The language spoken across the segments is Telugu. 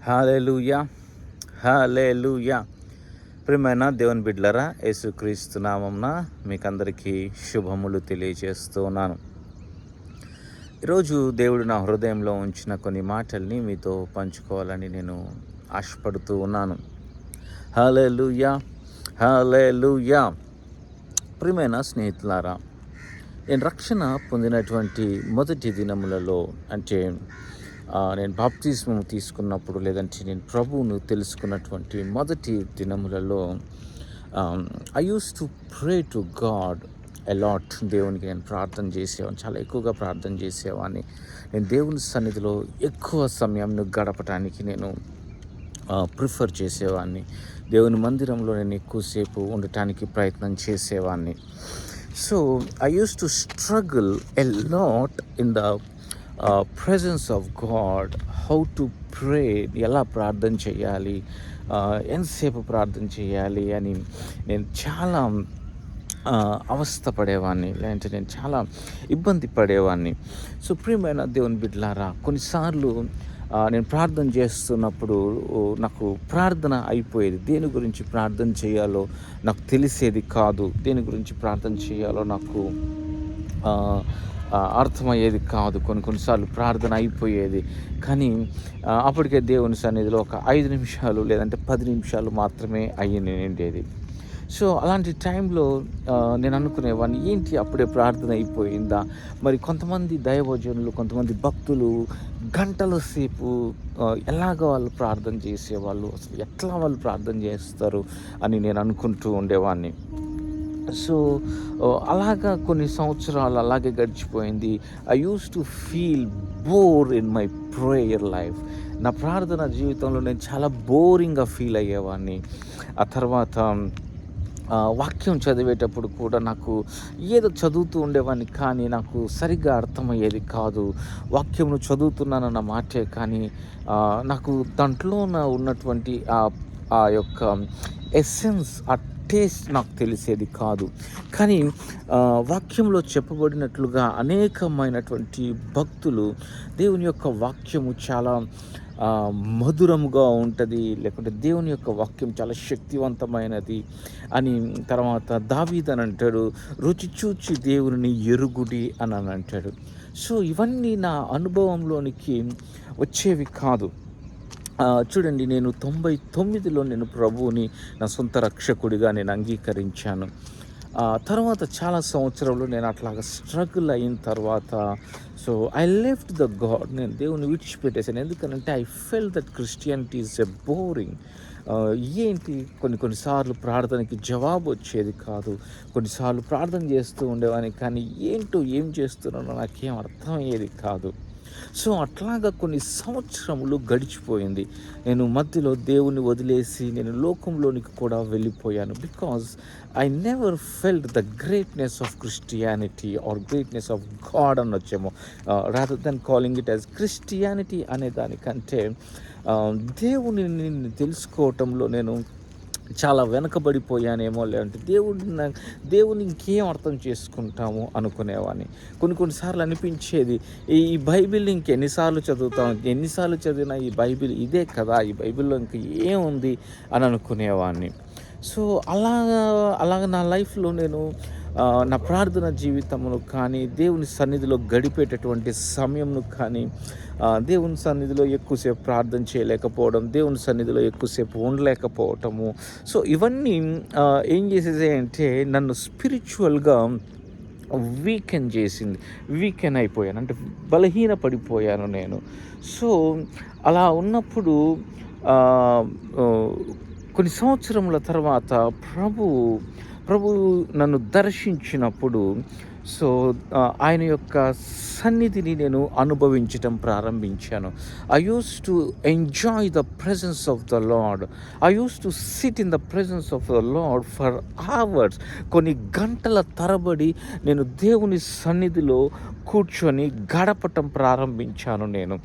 హల్లెలూయా, హల్లెలూయా. ప్రియమైన దేవుని బిడ్డలారా, యేసుక్రీస్తు నామమున మీకందరికీ శుభములు తెలియజేస్తూ ఉన్నాను. ఈరోజు దేవుడు నా హృదయంలో ఉంచిన కొన్ని మాటల్ని మీతో పంచుకోవాలని నేను ఆశపడుతూ ఉన్నాను. హల్లెలూయా, హల్లెలూయా. ప్రియమైన స్నేహితులారా, నేను రక్షణ పొందినటువంటి మొదటి దినములలో, అంటే నేను బాప్తిస్మం తీసుకున్నప్పుడు, లేదంటే నేను ప్రభువును తెలుసుకున్నటువంటి మొదటి దినములలో I used to pray to God a lot. దేవునికి నేను ప్రార్థన చేసేవాడిని, చాలా ఎక్కువగా ప్రార్థన చేసేవాడిని. నేను దేవుని సన్నిధిలో ఎక్కువ సమయంను గడపటానికి నేను ప్రిఫర్ చేసేవాడిని. దేవుని మందిరంలో నేను ఎక్కువసేపు ఉండటానికి ప్రయత్నం చేసేవాడిని. So I used to struggle a lot in the presence of God, how to pray, ఎలా ప్రార్థన చేయాలి, ఎంతసేపు ప్రార్థన చేయాలి అని నేను చాలా అవస్థ పడేవాడిని, లేదంటే నేను చాలా ఇబ్బంది పడేవాడిని. సో ప్రియమైన దేవుని బిడ్డలారా, కొన్నిసార్లు నేను ప్రార్థన చేస్తున్నప్పుడు నాకు ప్రార్థన అయిపోయేది. దేని గురించి ప్రార్థన చేయాలో నాకు తెలిసేది కాదు. దేని గురించి ప్రార్థన చేయాలో నాకు అర్థమయ్యేది కాదు. కొన్నిసార్లు ప్రార్థన అయిపోయేది, కానీ అప్పటికే దేవుని సన్నిధిలో ఒక 5 నిమిషాలు లేదంటే 10 నిమిషాలు మాత్రమే నిండేది. సో అలాంటి టైంలో నేను అనుకునేవాడిని, ఏంటి అప్పుడే ప్రార్థన అయిపోయిందా? మరి కొంతమంది దైవజనులు, కొంతమంది భక్తులు గంటల సేపు ఎలాగ వాళ్ళు ప్రార్థన చేసేవాళ్ళు, అసలు ఎట్లా వాళ్ళు ప్రార్థన చేస్తారు అని నేను అనుకుంటూ ఉండేవాడిని. సో అలాగా కొన్ని సంవత్సరాలు అలాగే గడిచిపోయింది. I used to feel bore in my prayer life. నా ప్రార్థన జీవితంలో నేను చాలా బోరింగ్గా ఫీల్ అయ్యేవాడిని. ఆ తర్వాత వాక్యం చదివేటప్పుడు కూడా నాకు ఏదో చదువుతూ ఉండేవాడిని, కానీ నాకు సరిగ్గా అర్థమయ్యేది కాదు. వాక్యమును చదువుతున్నానన్న మాటే, కానీ నాకు దాంట్లో ఉన్నటువంటి ఆ యొక్క ఎసెన్స్, ఆ టేస్ట్ నాకు తెలిసేది కాదు. కానీ వాక్యంలో చెప్పబడినట్లుగా అనేకమైనటువంటి భక్తులు దేవుని యొక్క వాక్యము చాలా మధురముగా ఉంటుంది, లేకుంటే దేవుని యొక్క వాక్యం చాలా శక్తివంతమైనది అని, తర్వాత దావీదు అని అంటాడు, రుచి చూచి దేవుని ఎరుగుడి అని అంటాడు. సో ఇవన్నీ నా అనుభవంలోనికి వచ్చేవి కాదు. చూడండి, నేను 99లో నేను ప్రభువుని నా సొంత రక్షకుడిగా నేను అంగీకరించాను. తర్వాత చాలా సంవత్సరాలు నేను అట్లాగా స్ట్రగుల్ అయిన తర్వాత, so I left the God. నేను దేవుని విడిచిపెట్టేశాను. ఎందుకంటే I felt that Christianity is a boring. ఏంటి, కొన్నిసార్లు ప్రార్థనకి జవాబు వచ్చేది కాదు. కొన్నిసార్లు ప్రార్థన చేస్తూ ఉండేవాడిని, కానీ ఏంటో ఏం చేస్తున్నానో నాకేం అర్థమయ్యేది కాదు. సో అట్లాగా కొన్ని సంవత్సరములు గడిచిపోయింది. నేను మధ్యలో దేవుని వదిలేసి నేను లోకంలోనికి కూడా వెళ్ళిపోయాను. Because I never felt the greatness of Christianity or greatness of God అనొచ్చేమో, rather than calling it as Christianity అనే దానికంటే దేవుని తెలుసుకోవటంలో నేను చాలా వెనకబడిపోయానేమో, లేదంటే దేవుని ఇంకేం అర్థం చేసుకుంటాము అనుకునేవాడిని. కొన్నిసార్లు అనిపించేది, ఈ బైబిల్ ఇంకెన్నిసార్లు చదువుతాం, ఎన్నిసార్లు చదివినా ఈ బైబిల్ ఇదే కదా, ఈ బైబిల్లో ఇంక ఏముంది అని అనుకునేవాడిని. సో అలాగ నా లైఫ్లో నేను నా ప్రార్థన జీవితమును కానీ, దేవుని సన్నిధిలో గడిపేటటువంటి సమయంను కానీ, దేవుని సన్నిధిలో ఎక్కువసేపు ప్రార్థన చేయలేకపోవడం, దేవుని సన్నిధిలో ఎక్కువసేపు ఉండలేకపోవటము, సో ఇవన్నీ ఏం చేసేసాయంటే నన్ను స్పిరిచువల్గా వీకెన్ అయిపోయాను, అంటే బలహీన పడిపోయాను నేను. సో అలా ఉన్నప్పుడు కొన్ని సంవత్సరముల తర్వాత ప్రభు నన్ను దర్శించినప్పుడు, సో ఆయన యొక్క సన్నిధిని నేను అనుభవించటం ప్రారంభించాను. I used to enjoy the presence of the lord. I used to SIT in the presence of the lord for hours. కొన్ని గంటల తరబడి నేను దేవుని సన్నిధిలో కూర్చొని గడపటం ప్రారంభించాను నేను.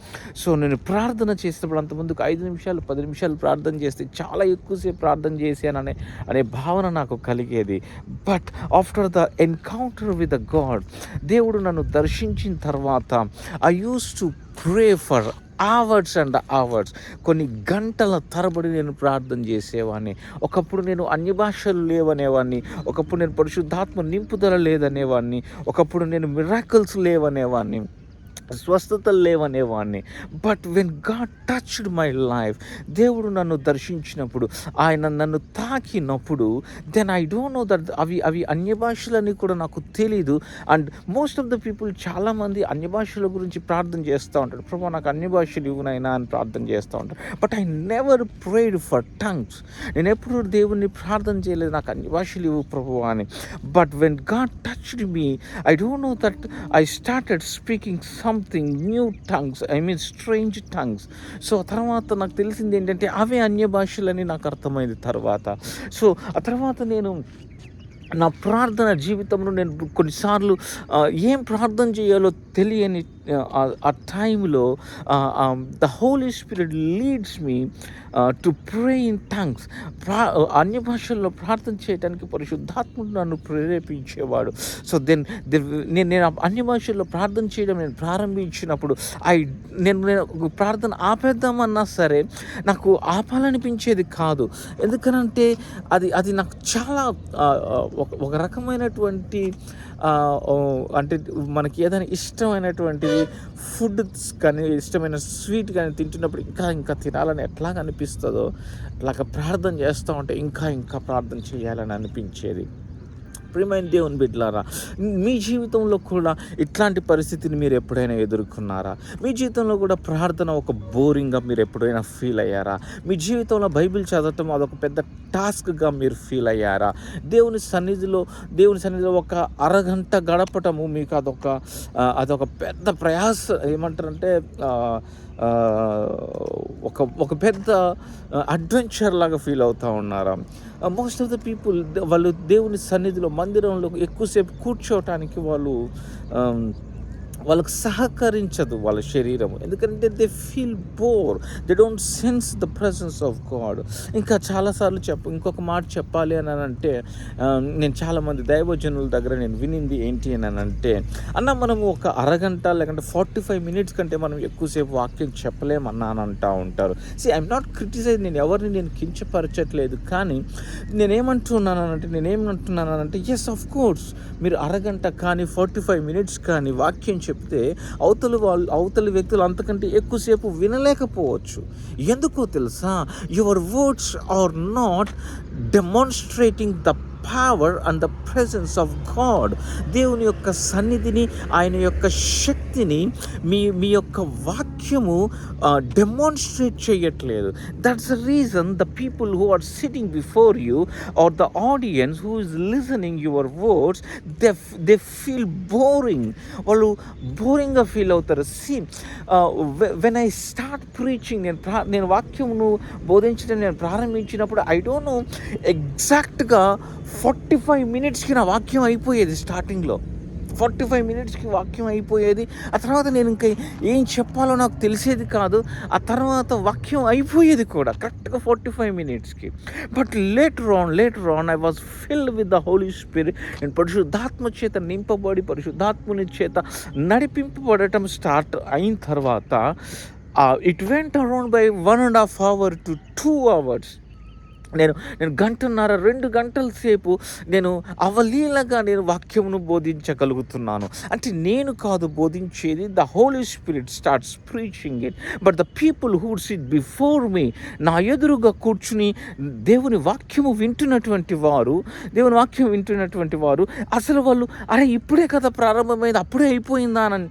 సో నేను ప్రార్థన చేసినప్పుడు అంతకుముందుకు 5 నిమిషాలు 10 నిమిషాలు ప్రార్థన చేస్తే చాలా ఎక్కువసేపు ప్రార్థన చేశాననే భావన నాకు కలిగేది. But after the encounter with the God, దేవుడు నన్ను దర్శించిన తర్వాత I used to pray for hours and hours, కొన్ని గంటల తరబడి నేను ప్రార్థన చేసేవాడిని. ఒకప్పుడు నేను అన్య భాషలు లేవనేవాడిని, ఒకప్పుడు నేను పరిశుద్ధాత్మ నింపుదల లేదనేవాడిని, ఒకప్పుడు నేను మిరాకిల్స్ లేవనేవాడిని, స్వస్థతలు లేవనేవాడిని. But when God touched my life, దేవుడు నన్ను దర్శించినప్పుడు, ఆయన నన్ను తాకినప్పుడు, then I don't know that అవి అన్య భాషలని కూడా నాకు తెలీదు. And most of the people, చాలామంది అన్య భాషల గురించి ప్రార్థన చేస్తూ ఉంటారు, ప్రభు నాకు అన్య భాషలు ఇవ్వనైనా అని ప్రార్థన చేస్తూ ఉంటారు. But I never prayed for tongues. నేను ఎప్పుడు దేవుణ్ణి ప్రార్థన చేయలేదు, నాకు అన్య భాషలు ఇవ్వు ప్రభు అని. But when God touched me, I don't know that I started speaking something new tongues, I mean strange tongues. So తర్వాత నాకు తెలిసింది ఏంటంటే అవే అన్య భాషలని నాకు అర్థమైంది తర్వాత. సో ఆ తర్వాత నేను నా ప్రార్థన జీవితంలో నేను కొన్నిసార్లు ఏం ప్రార్థన చేయాలో తెలియని ఆ టైంలో the Holy Spirit leads me to pray in tongues. అన్య భాషల్లో ప్రార్థన చేయడానికి పరిశుద్ధాత్ముడు నన్ను ప్రేరేపించేవాడు. సో నేను అన్య భాషల్లో ప్రార్థన చేయడం నేను ప్రారంభించినప్పుడు నేను ప్రార్థన ఆపేద్దామన్నా సరే నాకు ఆపాలనిపించేది కాదు. ఎందుకనంటే అది నాకు చాలా ఒక రకమైనటువంటి అంటే మనకి ఏదైనా ఇష్టమైనటువంటిది ఫుడ్ కానీ, ఇష్టమైన స్వీట్ కానీ తింటున్నప్పుడు ఇంకా తినాలని ఎట్లాగ అనిపిస్తుందో, అట్లాగ ప్రార్థన చేస్తూ ఉంటే ఇంకా ప్రార్థన చేయాలని అనిపించేది. ప్రియమైన దేవుని బిడ్డలారా, మీ జీవితంలో కూడా ఇట్లాంటి పరిస్థితిని మీరు ఎప్పుడైనా ఎదుర్కొన్నారా? మీ జీవితంలో కూడా ప్రార్థన ఒక బోరింగ్గా మీరు ఎప్పుడైనా ఫీల్ అయ్యారా? మీ జీవితంలో బైబిల్ చదవటం అదొక పెద్ద టాస్క్గా మీరు ఫీల్ అయ్యారా? దేవుని సన్నిధిలో ఒక అరగంట గడపటము మీకు అదొక పెద్ద ప్రయాస, ఏమంటారంటే ఒక పెద్ద అడ్వెంచర్ లాగా ఫీల్ అవుతూ ఉన్నారా? మోస్ట్ ఆఫ్ ద పీపుల్ వాళ్ళు దేవుని సన్నిధిలో మందిరంలో ఎక్కువసేపు కూర్చోవటానికి వాళ్ళకు సహకరించదు వాళ్ళ శరీరం. ఎందుకంటే they feel bore, they don't sense the presence of God. ఇంకా చాలాసార్లు ఇంకొక మాట చెప్పాలి అని అంటే, నేను చాలామంది దైవజనుల దగ్గర నేను వినింది ఏంటి అని అంటే, మనము ఒక అరగంట లేకంటే 45 మినిట్స్ కంటే మనం ఎక్కువసేపు వాక్యం చెప్పలేమన్నా అని అంటూ ఉంటారు. ఐఎమ్ నాట్ క్రిటిసైజ్, నేను ఎవరిని నేను కించపరచట్లేదు, కానీ నేనేమంటున్నానంటే ఎస్ ఆఫ్ కోర్స్ మీరు అరగంట కానీ 45 మినిట్స్ కానీ వాక్యం చెప్తే అవతలి వ్యక్తులు అంతకంటే ఎక్కువసేపు వినలేకపోవచ్చు. ఎందుకో తెలుసా? Your words are not demonstrating the power and the presence of God. దేవుని యొక్క సన్నిధిని, ఆయన యొక్క శక్తిని మీ యొక్క వాక్యము డెమాన్స్ట్రేట్ చేయట్లేదు. That's the reason the people who are sitting before you are the audience who is listening your words, they feel boring. వాళ్ళు బోరింగ్గా ఫీల్ అవుతారు. వెన్ ఐ స్టార్ట్ ప్రీచింగ్, నేను వాక్యమును బోధించడం నేను ప్రారంభించినప్పుడు ఐ డోంట్ నో ఎగ్జాక్ట్గా 45 మినిట్స్కి నా వాక్యం అయిపోయేది. స్టార్టింగ్లో 45 మినిట్స్కి వాక్యం అయిపోయేది. ఆ తర్వాత నేను ఇంకా ఏం చెప్పాలో నాకు తెలిసేది కాదు. ఆ తర్వాత వాక్యం అయిపోయేది కూడా కరెక్ట్గా 45 మినిట్స్కి. But later on I was filled with the Holy Spirit. నేను పరిశుద్ధాత్మ చేత నింపబడి, పరిశుద్ధాత్మని చేత నడిపింపబడటం స్టార్ట్ అయిన తర్వాత it went around by 1.5 hours to 2 hours. నేను 1.5-2 గంటల సేపు నేను అవలీలగా నేను వాక్యమును బోధించగలుగుతున్నాను. అంటే నేను కాదు బోధించేది, the Holy Spirit starts preaching it. But the people who sit before me, నా ఎదురుగా కూర్చుని దేవుని వాక్యం వింటున్నటువంటి వారు అసలు వాళ్ళు ఇప్పుడే కదా ప్రారంభమైంది, అప్పుడే అయిపోయిందా అని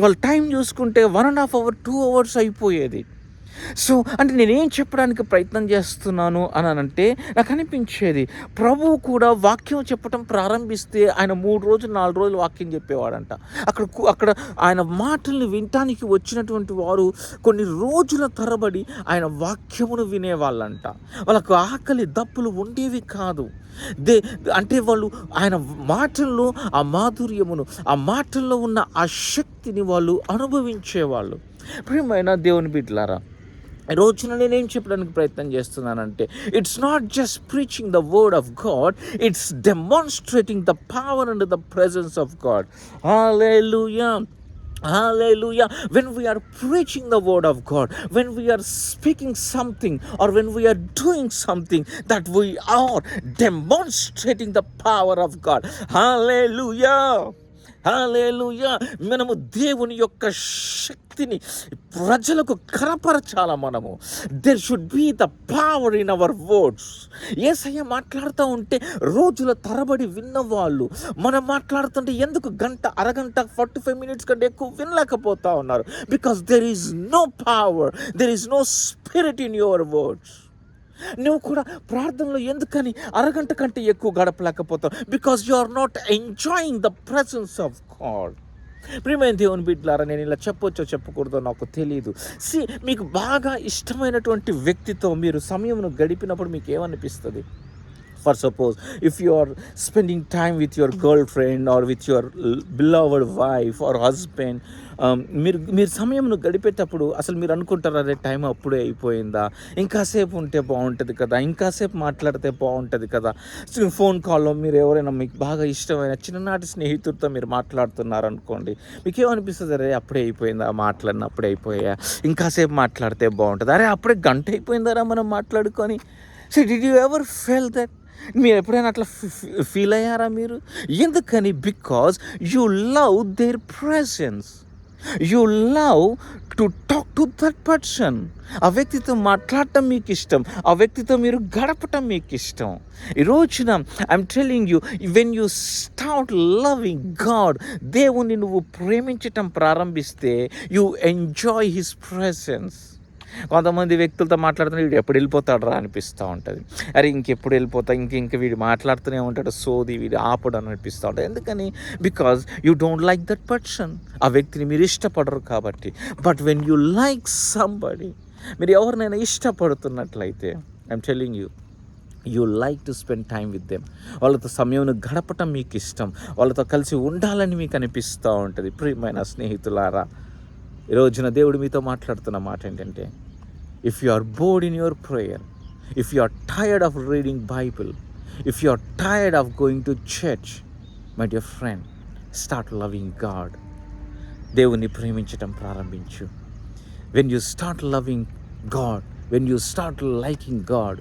వాళ్ళు టైం చూసుకుంటే 1.5 hours 2 hours అయిపోయేది. సో అంటే నేనేం చెప్పడానికి ప్రయత్నం చేస్తున్నాను అని అంటే, నాకు అనిపించేది ప్రభువు కూడా వాక్యం చెప్పడం ప్రారంభిస్తే ఆయన 3 రోజులు 4 రోజులు వాక్యం చెప్పేవాడంట. అక్కడ ఆయన మాటల్ని వినటానికి వచ్చినటువంటి వారు కొన్ని రోజుల తరబడి ఆయన వాక్యమును వినేవాళ్ళంట. వాళ్ళకు ఆకలి దప్పులు ఉండేవి కాదు. అంటే వాళ్ళు ఆయన మాటల్లో ఆ మాధుర్యమును, ఆ మాటల్లో ఉన్న ఆ శక్తిని వాళ్ళు అనుభవించేవాళ్ళు. ప్రియమైన దేవుని బిడ్డలారా, ఈ రోజున నేనేం చెప్పడానికి ప్రయత్నం చేస్తున్నానంటే, it's not just preaching the word of God, it's demonstrating the power and the presence of God. Hallelujah. Hallelujah. When we are preaching the word of God, when we are speaking something, or when we are doing something, that we are demonstrating the power of God. Hallelujah. హల్లెలూయా. మనము దేవుని యొక్క శక్తిని ప్రజలకు కనపరచాల. మనము there should be the power in our words. యేసయ్య మాట్లాడుతూ ఉంటే రోజుల తరబడి విన్నవాళ్ళు మనం మాట్లాడుతుంటే ఎందుకు గంట, అరగంట, 45 మినిట్స్ కంటే ఎక్కువ వినలేకపోతా ఉన్నారు? Because there is no power, there is no spirit in your words. నువ్వు కూడా ప్రార్థనలో ఎందుకని అరగంట కంటే ఎక్కువ గడపలేకపోతావు? Because you are not enjoying the presence of God. ప్రియమైన దేవుని బిడ్డలారా, నేను ఇలా చెప్పొచ్చో చెప్పకూడదో నాకు తెలియదు. మీకు బాగా ఇష్టమైనటువంటి వ్యక్తితో మీరు సమయంను గడిపినప్పుడు మీకు ఏమనిపిస్తుంది? For suppose, if you are spending time with your girlfriend or with your beloved wife or husband, మీరు సమయంను గడిపేటప్పుడు అసలు మీరు అనుకుంటారు, అదే టైం అప్పుడే అయిపోయిందా, ఇంకాసేపు ఉంటే బాగుంటుంది కదా, ఇంకాసేపు మాట్లాడితే బాగుంటుంది కదా. ఫోన్ కాల్లో మీరు ఎవరైనా మీకు బాగా ఇష్టమైన చిన్ననాటి స్నేహితుడితో మీరు మాట్లాడుతున్నారు అనుకోండి, మీకు ఏమనిపిస్తుంది? అరే అప్పుడే అయిపోయిందా, మాట్లాడిన అప్పుడే అయిపోయా, ఇంకాసేపు మాట్లాడితే బాగుంటుంది. అరే అప్పుడే గంట అయిపోయిందారా మనం మాట్లాడుకొని. So did you ever felt that? మీరు ఎప్పుడైనా అట్లా ఫీల్ అయ్యారా మీరు? ఎందుకని? Because you love their presence, you love to talk to that person. ఆ వ్యక్తితో మాట్లాడటం మీకు ఇష్టం, ఆ వ్యక్తితో మీరు గడపటం మీకు ఇష్టం. ఈ రోజున I'm telling you, when you start loving God, దేవుని నువ్వు ప్రేమించటం ప్రారంభిస్తే యూ ఎంజాయ్ హిస్ ప్రెసెన్స్. కొంతమంది వ్యక్తులతో మాట్లాడుతున్నా వీడు ఎప్పుడు వెళ్ళిపోతాడు రా అనిపిస్తూ ఉంటుంది. అరే ఇంకెప్పుడు వెళ్ళిపోతా, ఇంక వీడు మాట్లాడుతూనే ఉంటాడు, సోది వీడు ఆపడు అని అనిపిస్తూ ఉంటుంది. ఎందుకని? Because you don't like that person. ఆ వ్యక్తిని మీరు ఇష్టపడరు కాబట్టి. But when you like somebody, మీరు ఎవరినైనా ఇష్టపడుతున్నట్లయితే, I'm telling you, you like to spend time with them. వాళ్ళతో సమయం గడపటం మీకు ఇష్టం, వాళ్ళతో కలిసి ఉండాలని మీకు అనిపిస్తూ ఉంటుంది. ప్రియమైన స్నేహితులారా, ఈ రోజున దేవుడు మీతో మాట్లాడుతున్న మాట ఏంటంటే, if you are bored in your prayer, if you are tired of reading Bible, if you are tired of going to church, my dear friend, start loving God. దేవుని ప్రేమించటం ప్రారంభించు. when you start loving God, when you start liking God,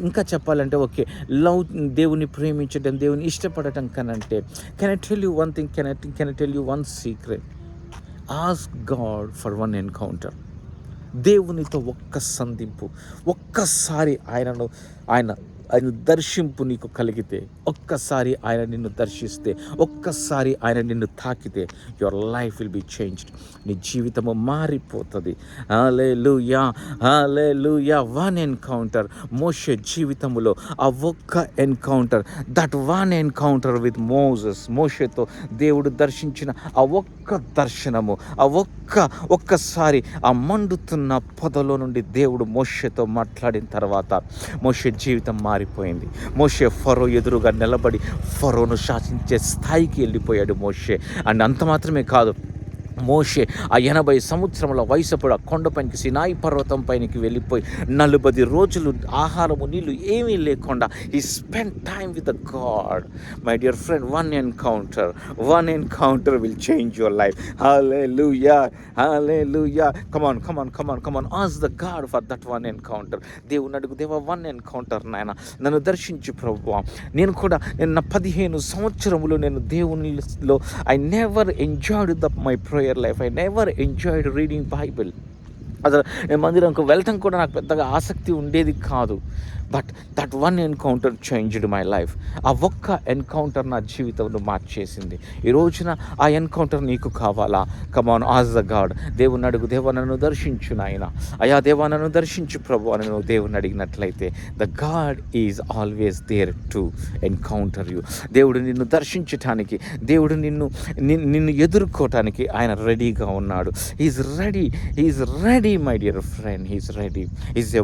ఇంకా చెప్పాలంటే ఓకే, లవ్, దేవుని ప్రేమించటం, దేవుని ఇష్టపడటం కనంటే, can I tell you one thing, can I tell you one secret? Ask God for one encounter. దేవునితో ఒక్క సంధింపు, ఒక్కసారి ఆయన దర్శింపు నీకు కలిగితే, ఒక్కసారి ఆయన నిన్ను దర్శిస్తే, ఒక్కసారి ఆయన నిన్ను తాకితే, your life will be changed. నీ జీవితము మారిపోతుంది. హల్లెలూయా, హల్లెలూయా. వన్ ఎన్కౌంటర్ మోషే జీవితంలో, ఆ ఒక్క encounter, that one encounter with Moses, మోషేతో దేవుడు దర్శించిన ఆ ఒక్క దర్శనము, ఆ ఒక్కసారి ఆ మండుతున్న పొదలో నుండి దేవుడు మోషేతో మాట్లాడిన తర్వాత మోషే జీవితం మారిపోయింది. మోషే ఫరో ఎదురుగా నిలబడి ఫరోను శాసించే స్థాయికి వెళ్ళిపోయాడు మోషే. అండ్ అంత మాత్రమే కాదు, మోషే ఆ 80 సంవత్సరముల వయసుప్పుడు ఆ కొండపైకి, సినాయి పర్వతం పైనకి వెళ్ళిపోయి 40 రోజులు ఆహారము నీళ్ళు ఏమీ లేకుండా he spend time with the God. My dear friend, one encounter will change your life. Hallelujah, hallelujah. Come on ask the God for that one encounter. దేవుని అడుగు, దేవా వన్ ఎన్కౌంటర్ నాయన, నన్ను దర్శించు ప్రభువా. నేను 15 సంవత్సరములు నేను దేవునిలో I never enjoyed my prayer life. I never enjoyed reading Bible. అసలు నేను మందిరంకు వెళ్ళటం కూడా నాకు పెద్దగా ఆసక్తి ఉండేది కాదు. But that one encounter changed my life. ఆ ఒక్క ఎన్కౌంటర్ నా జీవితంలో మార్చేసింది. ఈ రోజున ఆ ఎన్కౌంటర్ నీకు కావాలా? Come on ask the God. దేవుని అడుగు, దేవా నన్ను దర్శించు నాయన, అయా దేవా నన్ను దర్శించు ప్రభు అని నువ్వు దేవుని అడిగినట్లయితే, the God is always there to encounter you. దేవుడు నిన్ను దర్శించటానికి, దేవుడు నిన్ను ఎదుర్కోవటానికి ఆయన రెడీగా ఉన్నాడు. He's ready my dear friend, he's ready. He's a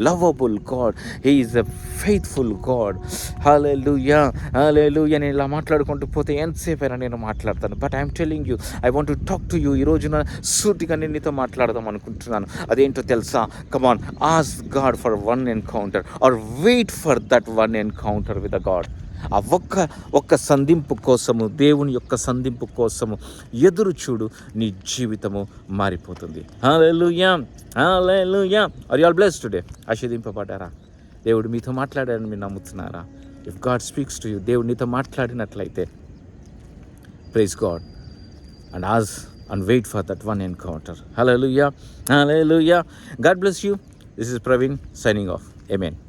lovable God, he is a faithful God. Hallelujah, hallelujah. నేను ఇలా మాట్లాడుకుంటూ పోతే ఎంతసేపు అయినా నేను మాట్లాడతాను. But I'm telling you, I want to talk to you. ఈ రోజున సూటిగా నేను నీతో మాట్లాడదాం అనుకుంటున్నాను. అదేంటో తెలుసా? Come on, ask God for one encounter or wait for that one encounter with the God. ఆ ఒక్క సంధింపు కోసము, దేవుని యొక్క సంధింపు కోసము ఎదురు చూడు, నీ జీవితము మారిపోతుంది. Hallelujah, hallelujah. Are you all blessed today? ఆశీర్వదింపబడ్డారా? దేవుడు మీతో మాట్లాడారని మీరు నమ్ముతున్నారా? If God speaks to you, దేవుడు నీతో మాట్లాడినట్లయితే praise God and as and wait for that one encounter. Hallelujah, hallelujah. God bless you. This is Praveen signing off. Amen.